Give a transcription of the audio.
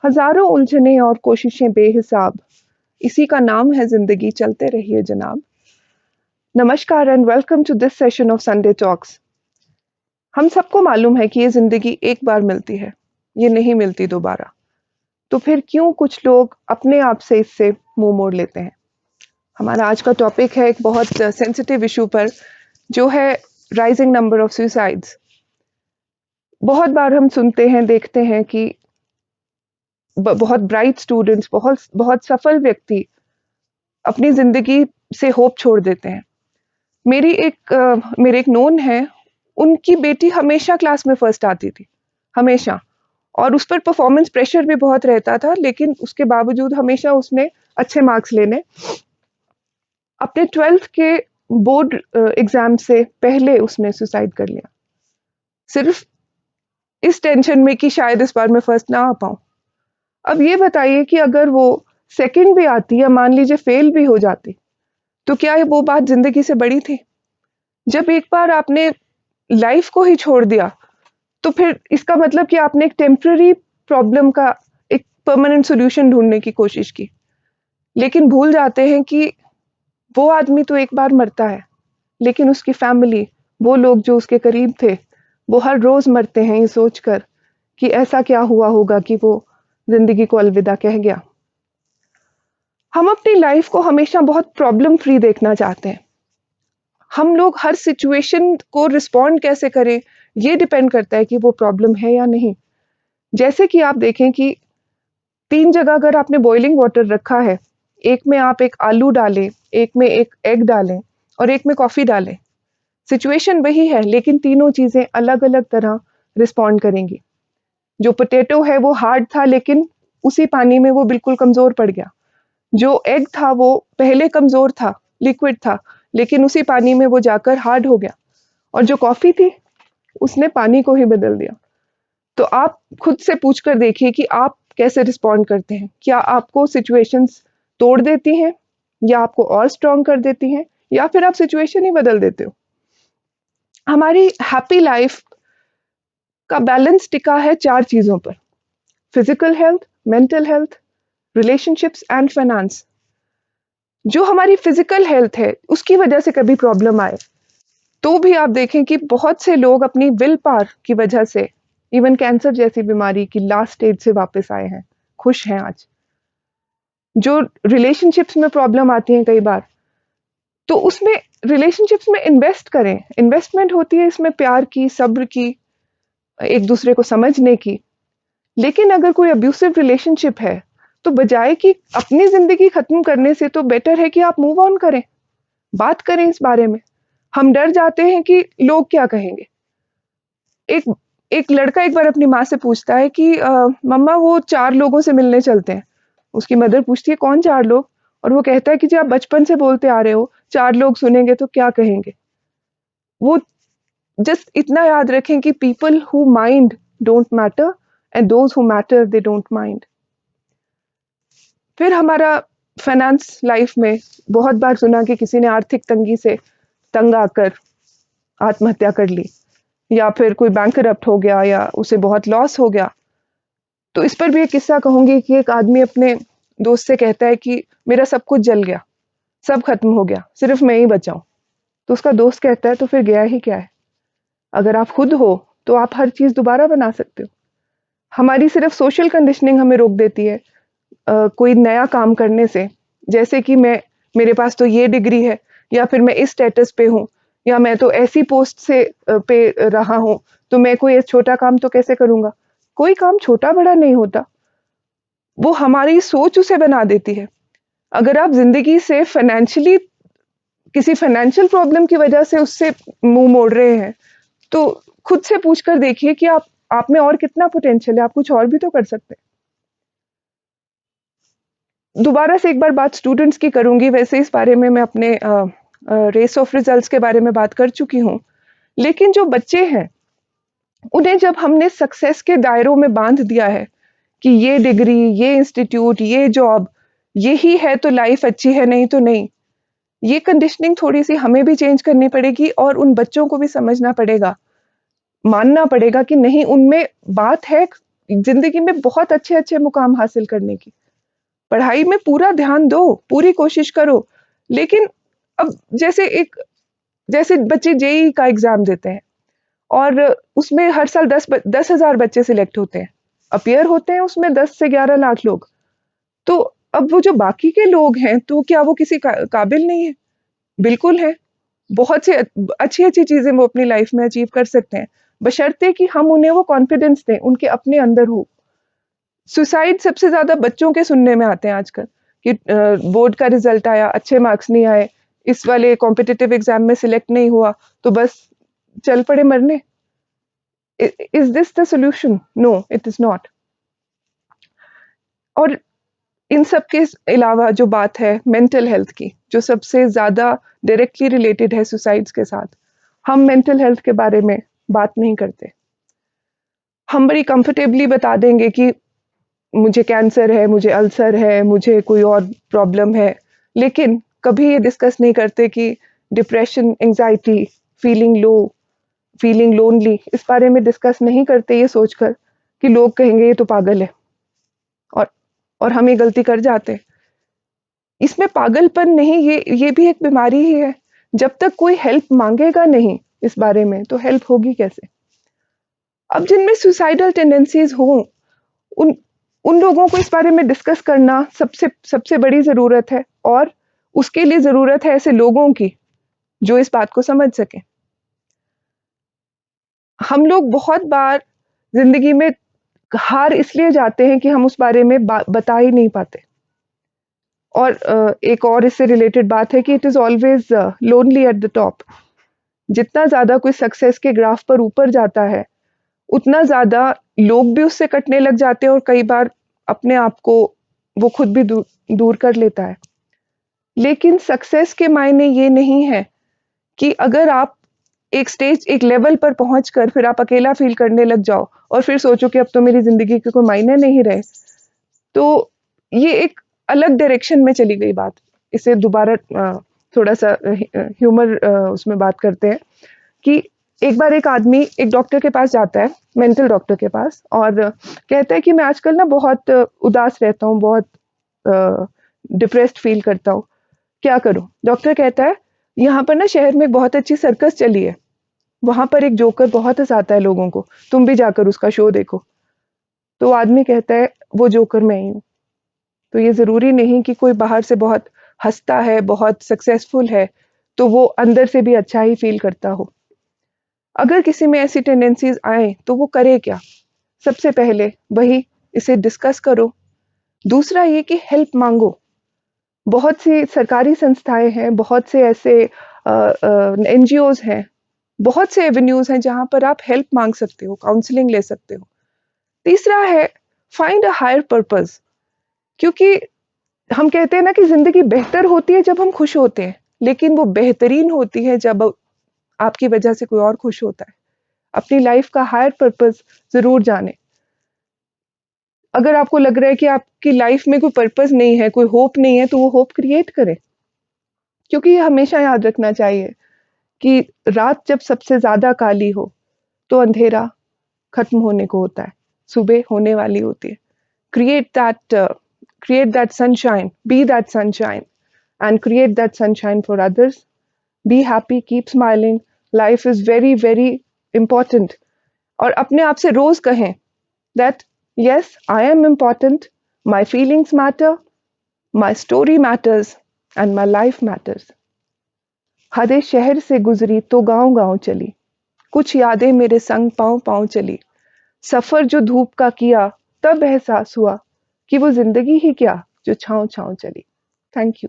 हजारों उलझने और कोशिशें बेहिसाब, इसी का नाम है जिंदगी, चलते रहिए जनाब। नमस्कार and welcome to this session of Sunday talks. हम सबको मालूम है कि ये जिंदगी एक बार मिलती है, ये नहीं मिलती दोबारा। तो फिर क्यों कुछ लोग अपने आप से इससे मुंह मोड़ लेते हैं। हमारा आज का टॉपिक है एक बहुत सेंसिटिव इशू पर, जो है राइजिंग नंबर ऑफ सुसाइड्स। बहुत बार हम सुनते हैं, देखते हैं कि बहुत ब्राइट स्टूडेंट्स, बहुत बहुत सफल व्यक्ति अपनी जिंदगी से होप छोड़ देते हैं। मेरे एक नोन है, उनकी बेटी हमेशा क्लास में फर्स्ट आती थी, हमेशा। और उस पर परफॉर्मेंस प्रेशर भी बहुत रहता था, लेकिन उसके बावजूद हमेशा उसने अच्छे मार्क्स लेने। अपने 12th के बोर्ड एग्जाम से पहले उसने सुसाइड कर लिया, सिर्फ इस टेंशन में कि शायद इस बार मैं फर्स्ट ना आ पाऊं। अब ये बताइए कि अगर वो सेकंड भी आती या मान लीजिए फेल भी हो जाती, तो क्या वो बात जिंदगी से बड़ी थी? जब एक बार आपने लाइफ को ही छोड़ दिया, तो फिर इसका मतलब कि आपने एक टेम्पररी प्रॉब्लम का एक परमानेंट सॉल्यूशन ढूंढने की कोशिश की। लेकिन भूल जाते हैं कि वो आदमी तो एक बार मरता है, लेकिन उसकी फैमिली, वो लोग जो उसके करीब थे, वो हर रोज मरते हैं ये सोचकर कि ऐसा क्या हुआ होगा कि वो जिंदगी को अलविदा कह गया। हम अपनी लाइफ को हमेशा बहुत प्रॉब्लम फ्री देखना चाहते हैं। हम लोग हर सिचुएशन को रिस्पॉन्ड कैसे करें, ये डिपेंड करता है कि वो प्रॉब्लम है या नहीं। जैसे कि आप देखें कि 3 जगह अगर आपने बॉइलिंग वाटर रखा है, एक में आप एक आलू डालें, एक में एक एग डालें और एक में कॉफी डालें, सिचुएशन वही है, लेकिन तीनों चीजें अलग अलग तरह रिस्पॉन्ड करेंगी। जो पोटैटो है वो हार्ड था, लेकिन उसी पानी में वो बिल्कुल कमजोर पड़ गया। जो एग था वो पहले कमजोर था, लिक्विड था, लेकिन उसी पानी में वो जाकर हार्ड हो गया। और जो कॉफी थी, उसने पानी को ही बदल दिया। तो आप खुद से पूछ कर देखिए कि आप कैसे रिस्पॉन्ड करते हैं। क्या आपको सिचुएशंस तोड़ देती हैं, या आपको और स्ट्रॉन्ग कर देती हैं, या फिर आप सिचुएशन ही बदल देते हो। हमारी हैप्पी लाइफ का बैलेंस टिका है 4 चीजों पर: physical health, mental health, relationships and finance. जो हमारी फिजिकल हेल्थ है, उसकी वजह से कभी प्रॉब्लम आए, तो भी आप देखें कि बहुत से लोग अपनी विल पावर की वजह से, इवन कैंसर जैसी बीमारी की लास्ट स्टेज से वापस आए हैं, खुश हैं आज। जो रिलेशनशिप्स में प्रॉब्लम आती है कई बार, तो उसमें रिलेशनशिप्स में इन्वेस्ट करें। इन्वेस्टमेंट होती है इसमें प्यार की, सब्र की, एक दूसरे को समझने की। लेकिन अगर कोई अब्यूसिव रिलेशनशिप है, तो बजाय कि अपनी जिंदगी खत्म करने से, तो बेटर है कि आप मूव ऑन करें, बात करें इस बारे में। हम डर जाते हैं कि लोग क्या कहेंगे। एक एक लड़का एक बार अपनी माँ से पूछता है कि मम्मा वो 4 लोगों से मिलने चलते हैं। उसकी मदर पूछती है कौन 4 लोग, और वो कहता है कि जो आप बचपन से बोलते आ रहे हो, 4 लोग सुनेंगे तो क्या कहेंगे। वो जस्ट इतना याद रखें कि people who mind don't matter, and those who matter they don't mind. फिर हमारा फाइनेंस लाइफ में बहुत बार सुना कि किसी ने आर्थिक तंगी से तंग आकर आत्महत्या कर ली, या फिर कोई बैंकरप्ट हो गया, या उसे बहुत लॉस हो गया। तो इस पर भी एक किस्सा कहूंगी कि एक आदमी अपने दोस्त से कहता है कि मेरा सब कुछ जल गया, सब खत्म हो गया, सिर्फ मैं ही बचा हूं। तो उसका दोस्त कहता है तो फिर गया ही क्या है? अगर आप खुद हो तो आप हर चीज दोबारा बना सकते हो। हमारी सिर्फ सोशल कंडीशनिंग हमें रोक देती है कोई नया काम करने से। जैसे कि मेरे पास तो ये डिग्री है, या फिर मैं इस स्टेटस पे हूँ, या मैं तो ऐसी पोस्ट से पे रहा हूँ, तो मैं कोई छोटा काम तो कैसे करूंगा। कोई काम छोटा बड़ा नहीं होता, वो हमारी सोच उसे बना देती है। अगर आप जिंदगी से फाइनेंशियली, किसी फाइनेंशियल प्रॉब्लम की वजह से उससे मुंह मोड़ रहे हैं, तो खुद से पूछ कर देखिए कि आप में और कितना पोटेंशियल है, आप कुछ और भी तो कर सकते हैं। दोबारा से एक बार बात स्टूडेंट्स की करूंगी। वैसे इस बारे में मैं अपने रेस ऑफ रिजल्ट्स के बारे में बात कर चुकी हूँ। लेकिन जो बच्चे हैं, उन्हें जब हमने सक्सेस के दायरों में बांध दिया है कि ये डिग्री, ये इंस्टीट्यूट, ये जॉब, यही है तो लाइफ अच्छी है, नहीं तो नहीं, ये कंडीशनिंग थोड़ी सी हमें भी चेंज करनी पड़ेगी, और उन बच्चों को भी समझना पड़ेगा, मानना पड़ेगा कि नहीं, उनमें बात है, जिंदगी में बहुत अच्छे अच्छे मुकाम हासिल करने की। पढ़ाई में पूरा ध्यान दो, पूरी कोशिश करो, लेकिन अब जैसे बच्चे जेईई का एग्जाम देते हैं और उसमें हर साल 10,000 बच्चे सिलेक्ट होते हैं, अपीयर होते हैं उसमें 10 से 11 लाख लोग। तो अब वो जो बाकी के लोग हैं, तो क्या वो किसी काबिल नहीं है? बिल्कुल है। बहुत से अच्छी अच्छी चीजें वो अपनी लाइफ में अचीव कर सकते हैं, बशर्ते कि हम उन्हें वो कॉन्फिडेंस दें, उनके अपने अंदर हो। सुसाइड सबसे ज्यादा बच्चों के सुनने में आते हैं आजकल कि बोर्ड का रिजल्ट आया, अच्छे मार्क्स नहीं आए, इस वाले कॉम्पिटिटिव एग्जाम में सिलेक्ट नहीं हुआ, तो बस चल पड़े मरने। Is this the solution? No, it is not. और इन सब के अलावा जो बात है मेंटल हेल्थ की, जो सबसे ज्यादा डायरेक्टली रिलेटेड है सुसाइड्स के साथ, हम मेंटल हेल्थ के बारे में बात नहीं करते। हम बड़ी कंफर्टेबली बता देंगे कि मुझे कैंसर है, मुझे अल्सर है, मुझे कोई और प्रॉब्लम है, लेकिन कभी ये डिस्कस नहीं करते कि depression, anxiety, feeling low, feeling lonely, इस बारे में डिस्कस नहीं करते ये सोचकर कि लोग कहेंगे ये तो पागल है, और और हम ये गलती कर जाते हैं। इसमें पागलपन नहीं, ये भी एक बीमारी ही है। जब तक कोई हेल्प मांगेगा नहीं इस बारे में, तो हेल्प होगी कैसे? अब जिनमें सुसाइडल टेंडेंसीज हों, उन उन लोगों को इस बारे में डिस्कस करना सबसे सबसे बड़ी जरूरत है, और उसके लिए जरूरत है ऐसे लोगों की जो इस बात को समझ सके। हम लोग बहुत बार जिंदगी में हार इसलिए जाते हैं कि हम उस बारे में बता ही नहीं पाते। और एक और इससे रिलेटेड बात है कि it is always lonely at the top. जितना ज्यादा कोई सक्सेस के ग्राफ पर ऊपर जाता है, उतना ज्यादा लोग भी उससे कटने लग जाते हैं, और कई बार अपने आप को वो खुद भी दूर कर लेता है। लेकिन सक्सेस के मायने ये नहीं है कि अगर आप एक लेवल पर पहुंचकर फिर आप अकेला फील करने लग जाओ और फिर सोचो कि अब तो मेरी जिंदगी के कोई मायने नहीं रहे, तो ये एक अलग डायरेक्शन में चली गई बात। इसे दोबारा थोड़ा सा ह्यूमर उसमें बात करते हैं कि एक बार एक आदमी एक डॉक्टर के पास जाता है, मेंटल डॉक्टर के पास, और कहता है कि मैं आजकल ना बहुत उदास रहता हूँ, बहुत डिप्रेस्ड फील करता हूँ, क्या करूं? डॉक्टर कहता है यहाँ पर ना शहर में एक बहुत अच्छी सर्कस चली है, वहां पर एक जोकर बहुत हंसाता है लोगों को, तुम भी जाकर उसका शो देखो। तो आदमी कहता है वो जोकर मैं ही हूँ। तो ये जरूरी नहीं कि कोई बाहर से बहुत हंसता है, बहुत सक्सेसफुल है, तो वो अंदर से भी अच्छा ही फील करता हो। अगर किसी में ऐसी टेंडेंसीज आए तो वो करे क्या? सबसे पहले वही, इसे डिस्कस करो। दूसरा ये कि हेल्प मांगो। बहुत सी सरकारी संस्थाएं हैं, बहुत से ऐसे एनजीओज हैं, बहुत से एवेन्यूज हैं जहां पर आप हेल्प मांग सकते हो, काउंसलिंग ले सकते हो। तीसरा है फाइंड अ हायर पर्पस। क्योंकि हम कहते हैं ना कि जिंदगी बेहतर होती है जब हम खुश होते हैं, लेकिन वो बेहतरीन होती है जब आपकी वजह से कोई और खुश होता है। अपनी लाइफ का हायर पर्पस जरूर जाने। अगर आपको लग रहा है कि आपकी लाइफ में कोई पर्पस नहीं है, कोई होप नहीं है, तो वो होप क्रिएट करें। क्योंकि ये हमेशा याद रखना चाहिए कि रात जब सबसे ज्यादा काली हो, तो अंधेरा खत्म होने को होता है, सुबह होने वाली होती है। create that uh, create that sunshine, be that sunshine, and create that sunshine for others. Be happy, keep smiling. Life is very very important. और अपने आप से रोज कहें that yes, I am important, my feelings matter, my story matters, and my life matters. हरे शहर से गुजरी तो गांव गांव चली, कुछ यादें मेरे संग पांव पांव चली। सफर जो धूप का किया, तब एहसास हुआ कि वो जिंदगी ही क्या जो छांव छांव चली। Thank you.